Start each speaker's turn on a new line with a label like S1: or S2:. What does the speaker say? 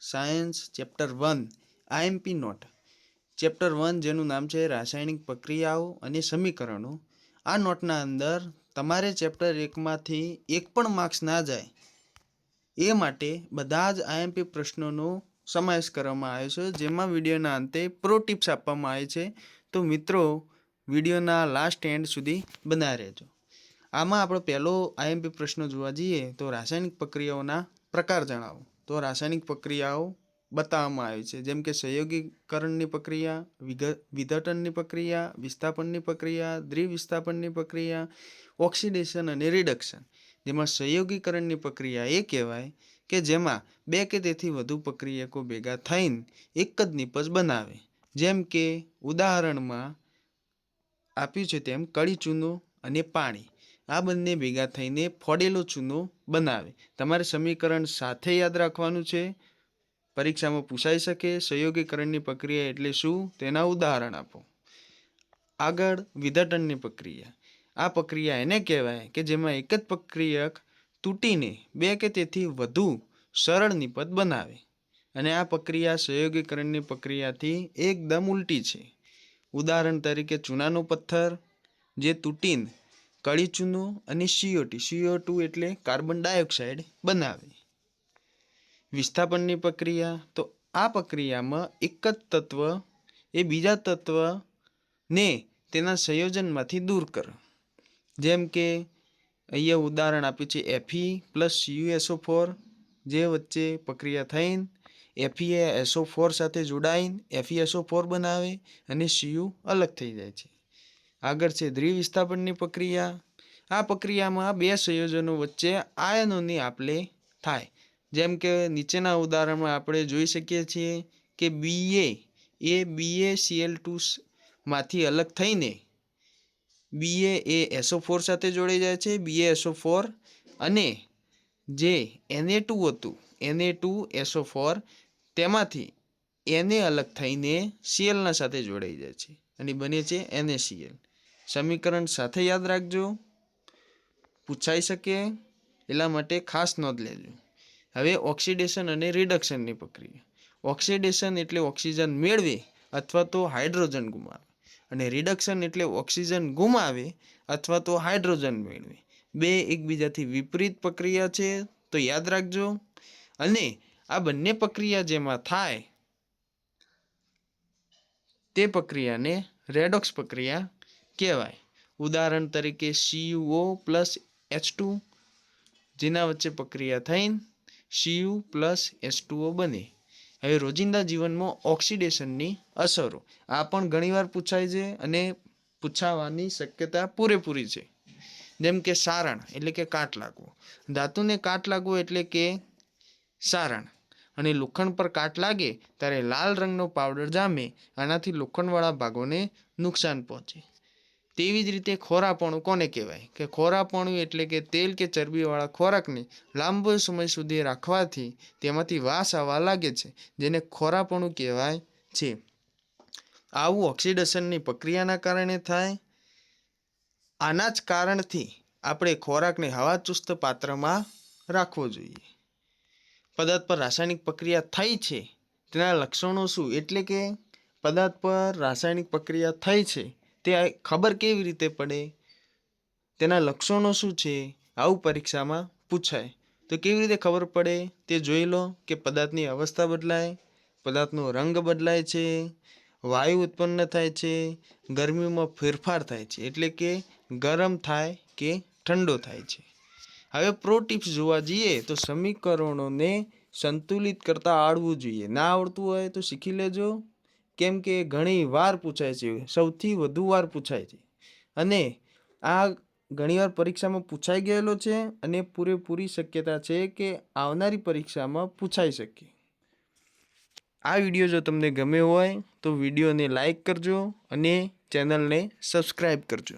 S1: Science chapter 1 IMP note chapter 1 જેનું નામ છે રાસાયણિક પ્રક્રિયાઓ અને સમીકરણો। આ નોટના અંદર તમારે ચેપ્ટર 1માંથી એક પણ માર્ક્સ ના જાય એ માટે બધા જ આઈએમપી પ્રશ્નોનો સમાવેશ કરવામાં આવ્યો છે, જેમાં વિડીયોના અંતે પ્રો ટિપ્સ આપવામાં આવે છે। તો મિત્રો વિડીયોના લાસ્ટ એન્ડ સુધી બના રહેજો। આમાં આપણો પહેલો આઈએમપી પ્રશ્ન જોવા જઈએ તો રાસાયણિક પ્રક્રિયાઓના પ્રકાર જણાવો। તો રાસાયણિક પ્રક્રિયાઓ બતાવવામાં આવી છે, જેમ કે સંયોગીકરણની પ્રક્રિયા, વિઘટનની પ્રક્રિયા, વિસ્થાપનની પ્રક્રિયા, દ્વિવિસ્થાપનની પ્રક્રિયા, ઓક્સિડેશન અને રિડક્શન। જેમાં સંયોગીકરણની પ્રક્રિયા એ કહેવાય કે જેમાં બે કે તેથી વધુ પ્રક્રિયકો ભેગા થઈને એક જ નિપજ બનાવે। જેમ કે ઉદાહરણમાં આપ્યું છે તેમ કળી ચૂનો અને પાણી આ બંને ભેગા થઈને ફોડેલો ચૂનો બનાવે। તમારે સમીકરણ સાથે યાદ રાખવાનું છે, પરીક્ષામાં પૂછાઈ શકે। સંયોગીકરણની પ્રક્રિયા એટલે શું તેના ઉદાહરણ આપો। આગળ વિઘટનની પ્રક્રિયા। આ પ્રક્રિયા એને કહેવાય કે જેમાં એક જ પ્રક્રિયક તૂટીને બે કે તેથી વધુ સરળ નિપજ બનાવે અને આ પ્રક્રિયા સંયોગીકરણની પ્રક્રિયાથી એકદમ ઉલટી છે। ઉદાહરણ તરીકે ચૂનાનો પથ્થર જે તૂટીને કળી ચૂનો અને CO2 એટલે કાર્બન ડાયોક્સાઇડ બનાવે। વિસ્થાપનની પ્રક્રિયા, તો આ પ્રક્રિયામાં એક જ તત્વ એ બીજા તત્વને તેના સંયોજનમાંથી દૂર કરે। જેમ કે અહીંયા ઉદાહરણ આપ્યું છે Fe+CuSO4 જે વચ્ચે પ્રક્રિયા થઈને Fe સાથે જોડાઈને FeSO4 બનાવે અને Cu અલગ થઈ જાય છે। આગળ છે દ્વિવિસ્થાપનની પ્રક્રિયા। આ પ્રક્રિયામાં બે સંયોજનો વચ્ચે આયનોની આપ-લે થાય। જેમ કે નીચેના ઉદાહરણમાં આપણે જોઈ શકીએ છીએ કે Ba એ BaCl2 માંથી અલગ થઈને Ba એ SO4 સાથે જોડાઈ જાય છે, BaSO4, અને જે Na2 હતું Na2SO4 તેમાંથી Na અલગ થઈને Cl સાથે જોડાઈ જાય છે અને બને છે NaCl। સમીકરણ સાથે યાદ રાખજો, પૂછાઈ શકે એટલા માટે ખાસ નોંધ લેજો। હવે ઓક્સિડેશન અને રિડક્શનની પ્રક્રિયા। ઓક્સિડેશન એટલે ઓક્સિજન મેળવે અથવા તો હાઇડ્રોજન ગુમાવે અને રિડક્શન એટલે ઓક્સિજન ગુમાવે અથવા તો હાઇડ્રોજન મેળવે। બે એકબીજાથી વિપરીત પ્રક્રિયા છે, તો યાદ રાખજો। અને આ બંને પ્રક્રિયા જેમાં થાય તે પ્રક્રિયાને રેડોક્સ પ્રક્રિયા કહેવાય। ઉદાહરણ તરીકે CuO+H2 જેના વચ્ચે પ્રક્રિયા થઈને Cu+H2O બને। હવે રોજિંદા જીવનમાં ઓક્સિડેશનની અસરો આ પણ ઘણીવાર પૂછાય છે અને પૂછાવાની શક્યતા પૂરેપૂરી છે। જેમ કે સારણ એટલે કે કાટ લાગવો, ધાતુને કાટ લાગવો એટલે કે સારણ, અને લોખંડ પર કાટ લાગે ત્યારે લાલ રંગનો પાવડર જામે, આનાથી લોખંડવાળા ભાગોને નુકસાન પહોંચે। તેવી જ રીતે ખોરાપણું કોને કહેવાય કે ખોરાપણું એટલે કે તેલ કે ચરબીવાળા ખોરાકને લાંબો સમય સુધી રાખવાથી તેમાંથી વાસ આવવા લાગે છે, જેને ખોરાપણું કહેવાય છે। આવું ઓક્સિડેશનની પ્રક્રિયાના કારણે થાય। આના જ કારણથી આપણે ખોરાકને હવાચુસ્ત પાત્રમાં રાખવો જોઈએ। પદાર્થ પર રાસાયણિક પ્રક્રિયા થઈ છે તેના લક્ષણો શું, એટલે કે પદાર્થ પર રાસાયણિક પ્રક્રિયા થઈ છે તે ખબર કેવી રીતે પડે, તેના લક્ષણો શું છે, આવું પરીક્ષામાં પૂછાય। તો કેવી રીતે ખબર પડે તે જોઈ લો કે પદાર્થની અવસ્થા બદલાય, પદાર્થનો રંગ બદલાય છે, વાયુ ઉત્પન્ન થાય છે, ગરમીમાં ફેરફાર થાય છે એટલે કે ગરમ થાય કે ઠંડો થાય છે। હવે પ્રો ટિપ્સ જોવા જઈએ તો સમીકરણોને સંતુલિત કરતા આવડવું જોઈએ। ના આવડતું હોય તો શીખી લેજો, કેમ કે ઘણી વાર પૂછાય છે, સૌથી વધુ વાર પૂછાય છે અને આ ઘણીવાર પરીક્ષામાં પૂછાઈ ગયેલો છે અને પૂરેપૂરી શક્યતા છે કે આવનારી પરીક્ષામાં પૂછાઈ શકે। આ વિડીયો જો તમને ગમ્યો હોય તો વિડીયોને લાઈક કરજો અને ચેનલને સબસ્ક્રાઈબ કરજો।